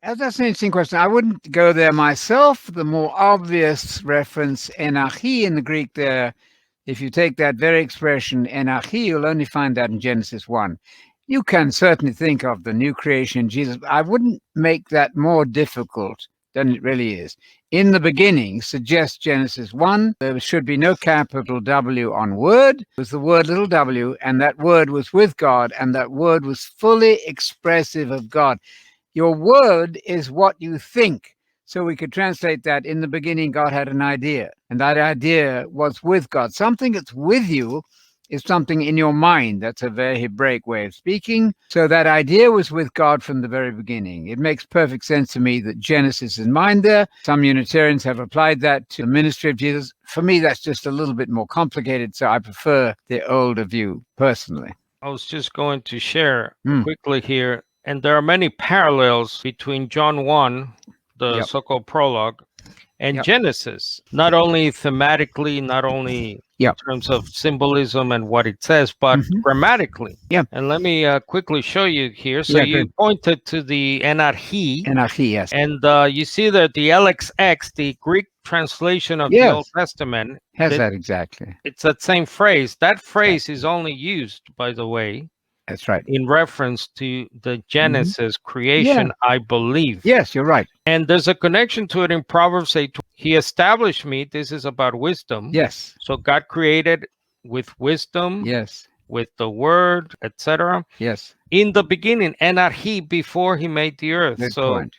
That's an interesting question. I wouldn't go there myself. The more obvious reference, enachi in the Greek there, if you take that very expression, enachi, you'll only find that in Genesis 1. You can certainly think of the new creation in Jesus. I wouldn't make that more difficult than it really is. In the beginning suggests Genesis 1. There should be no capital W on word. It was the word little w, and that word was with God, and that word was fully expressive of God. Your word is what you think. So we could translate that: in the beginning, God had an idea, and that idea was with God. Something that's with you is something in your mind. That's a very Hebraic way of speaking. So that idea was with God from the very beginning. It makes perfect sense to me that Genesis is in mind there. Some Unitarians have applied that to the ministry of Jesus. For me, that's just a little bit more complicated, so I prefer the older view personally. I was just going to share Hmm. quickly here, and there are many parallels between John 1, the Yep. so-called prologue, and Yep. Genesis, not only thematically, not only in Yep. terms of symbolism and what it says, but Mhm. grammatically. Yeah. And let me quickly show you here. So Yeah, you good. pointed to the enarchi, Enachi, yes. and you see that the LXX, the Greek translation of the Old Yes, Testament, has that that exactly. it's that same phrase. That phrase is Exactly. only used, by the way, That's right. in reference to the Mhm. Genesis Yeah. creation, I believe. Yes, you're right. And there's a connection to it in Proverbs 8. He established me. This is about wisdom. Yes. So God created with wisdom, Yes. with the word, etc. Yes. In the beginning, and not he before he made the earth. Good So, point.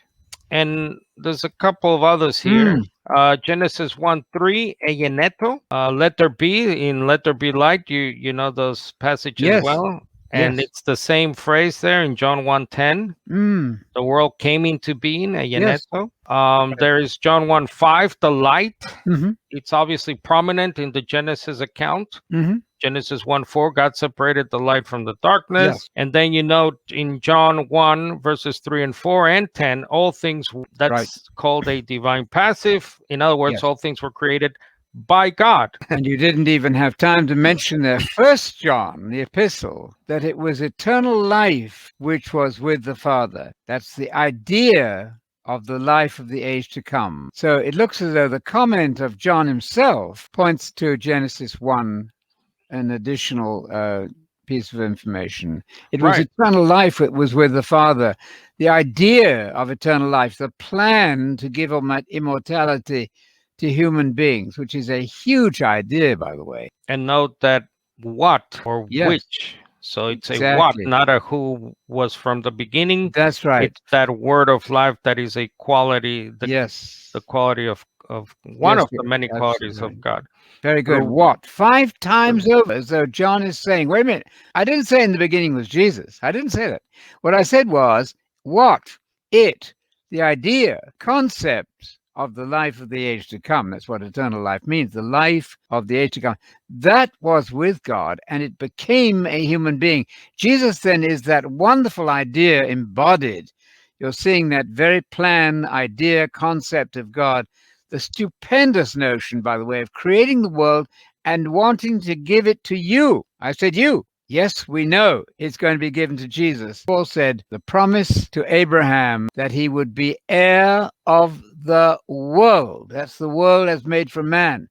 and there's a couple of others here. Mm. Genesis 1:3, egeneto, let there be, in let there be light. You know those passages Yes. well. And Yes. it's the same phrase there in John 1:10. Mm. The world came into being, Yes. egeneto. Right. There is John 1:5, the light. Mhm. It's obviously prominent in the Genesis account. Mhm. Genesis 1:4, God separated the light from the darkness. Yes. And then you note in John 1, verses 3 and 4 and 10, all things, Right. that's called a divine passive. In other words, Yes. all things were created by God. And you didn't even have time to mention there, First John, the epistle, that it was eternal life which was with the Father. That's the idea of the life of the age to come. So it looks as though the comment of John himself points to Genesis 1, an additional piece of information. It was Right. eternal life that was with the Father. The idea of eternal life, the plan to give immortality to human beings, which is a huge idea, by the way. And note that what or Yes, which. So it's a what, exactly. not a who was from the beginning. That's right. It's that word of life that is a quality, Yes. the quality of one Yes, of the you're many absolutely qualities right. of God. Very good. So, What? 5 times over, as though John is saying, wait a minute, I didn't say in the beginning was Jesus. I didn't say that. What I said was, what? It, the idea, concept of the life of the age to come. That's what eternal life means, the life of the age to come. That was with God, and it became a human being. Jesus then is that wonderful idea embodied. You're seeing that very plan, idea, concept of God, the stupendous notion, by the way, of creating the world and wanting to give it to you. I said, you. Yes, we know it's going to be given to Jesus. Paul said the promise to Abraham that he would be heir of the world. That's the world as made from man.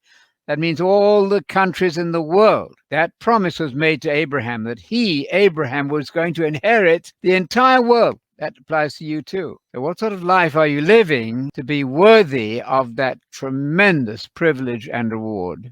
That means all the countries in the world. That promise was made to Abraham that he, Abraham, was going to inherit the entire world. That applies to you too. So what sort of life are you living to be worthy of that tremendous privilege and reward?